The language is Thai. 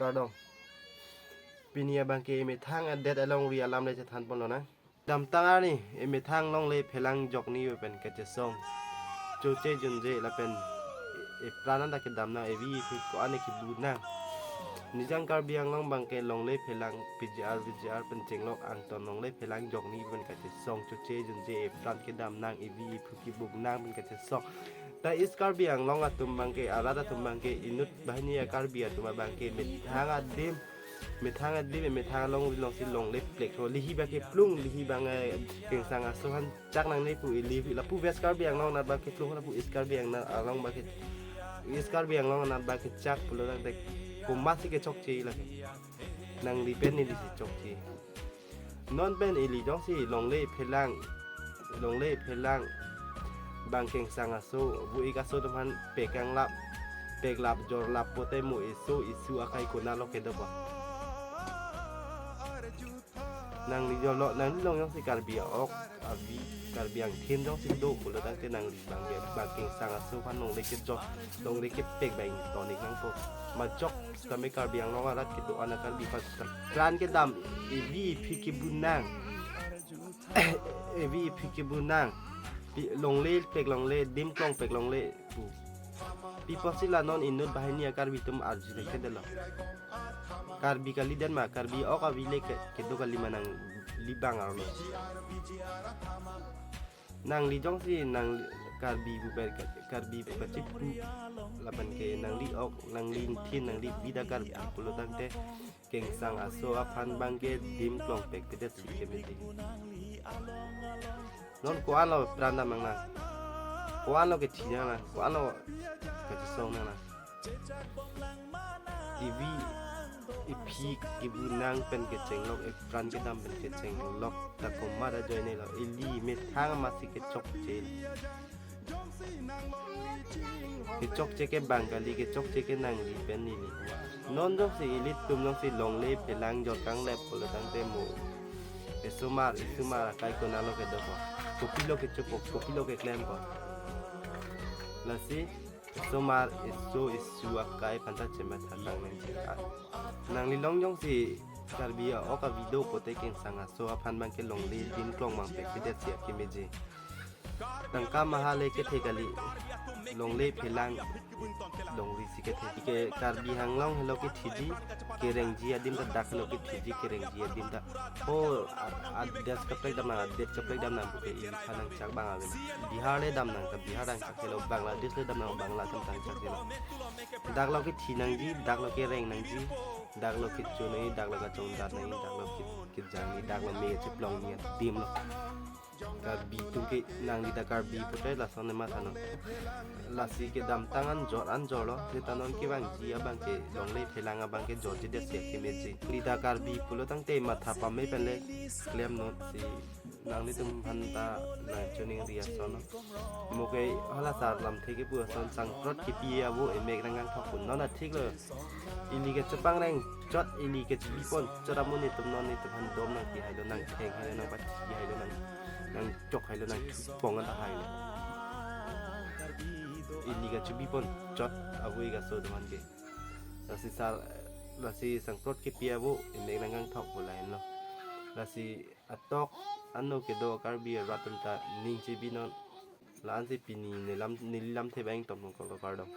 การดองปีนี้บางเกเมทังอันเด็ดลองเรียลำเลยจะทันปนแล้วนะดำตั้งนี่เมทังลองเลยพลังจอกนี้เป็นกระเจซองจูเจจุนเจแล้วเป็นปราณนั้นตะกิดดำนะวีคือก็อันนี้คิดบูนะนิจังการเบียงลองบางเกลองเลยพลังPGRเป็นเจงลอกอังตอนลองเลยพลังจอกนี้เป็นกระเจซองจูเจจุนเจปราณกิดดำนางวีคือคิดบุกนางเป็นกระเจซองแต่อิสการเบียงลองอัตุมบางเกอาราตุมบางเกอินุตบาฮินียการเบียตุมาบางเกเมทังอัดดิมเมทังอัดดิมเมทังลองสิลงเล็บเปล็กโรลิฮิบางเกปลุงลิฮิบางเก่งสังอาสุฮันจักนางในผู้ลิฮิแล้วผู้เวสการเบียงลองนัดบางเกปลุงแล้วผู้อิสการเบียงนัดลองบางเกอิสการเบียงลองนัดบางเกจักผู้ลองเด็กกุมมาสิเกจกจีละนางลิเป็นนี่ลิสิจกจีนอนเป็นอิลิจ้องสิลงเล่เพลังบางเก่งสังอาสุบุอีกาสุทุพันเปกังลับเปกลับจอร์ลับโปเตมูอิสุอาใครคนน่าลอกเกดบ่นางลิยอลนางลิลงยังสิการเบียออกอาวีการเบียงเทียนยังสิโดกุลตั้งแต่นางลิบางเก่งสังอาสุพันลงเล็กจอลงเล็กเปกแบ่งตอนนี้นั่งโปมาจอกทำให้การเบียงน้องอารัดกิโตอันการบีฟัสร้านเกดำเอวีพิกิบุนนางลงเล่เปกลงเล่ดิมกลองเปกลงเล่ปูปีพอสิลานอนอินนุดบาฮินียการบิตุมอาร์จิเลกเดลการบิกาลิเดนมาการบิออกอาวิเลกเกดูกาลิมานังลิบังอาร์โลนางลิจงสินางการบิบุเบการบิปัจจิปุลาบันเกนางลิออกนางลินทินนางลิวิดาการบิปุโลตังเตเก่งสังอาโซอาพันบังเกดิมกลองเปกเตเดสิเกเมตินอนกวนเราปราณดามังนะกวนเราเกทีนะนะกวนเราเกจะส่งนะอีวีอีพีอีบูนางเป็นเกจงล็อกอีปราณเกดำเป็นเกจงล็อกแต่ผมมาได้จอยในเราอีลีเมทางมาสิเกจกเจลเกจกเจเกบังกาลีเกจกเจเกนางลีเป็นนี่ลีนอนจงสิอีลิตุมจงสิลงเล่เพลังจอดกังเล็บพลตังเตมูเอสุมาใครคนนั้นเราเกดบ่Kopilo ke cukup, kopilo ke klaim ko. Lasi, somar isu akai pantat cemat hatang nang lilong jong si karbia oka video pote ken sanga so apan bang ke long li din klong mang pe kidet sia ke meje. Tangka mahale ke thekali long le phelang long ri si ke ke karbi hanglong hello ke thiji ke rengji adim ta dak hello ke thiji ke rengji adim ta o adas kaplek dam na det kaplek dam na ke in khanang chak bang awen bihar le dam nang ka bihar dang chak hello bangladesh le dam na bangla tam tang chak hello dak lo ke thi nang ji dak lo ke reng nang ji dak lo ke chu nei dak lo ka chong dat nei dak lo ke jang ni dak lo me chip long ni dim lo karbi tu ke nang di karbi putai la son ma thano la si ke dam tangan jor an jolo ke tanon ke bang ji abang ke long le phelang abang ke jor ji de se ke me ji li da karbi pulo tang te ma tha pa me pen le claim no si nang ni tum han ta na chuning ria son mo ke hala sar lam the ke pu son sang rot ki pi a wo e me rang ngang thok kun no na thik le ili ke chapang rang jot ili ke bi pon chara mo ni tum non ni tum han dom nang ki hai lo nang theng hai lo nang pat ki hai lo nangจกให้แล้วนางปองกันตาไห้เลยอินนี่ก็จะมีปนจดเอาไว้กับโซดมันเกลาสิสังเคราะห์เก็บเปียบุอินเด็กนางงังทอกบุไรเนาะลาสิอัตตอกอันโนเกโดการบีรัตันตานิ่งจีบีนอนล้านสิปีนี้ในลำเทแบงตบลงกับการดอง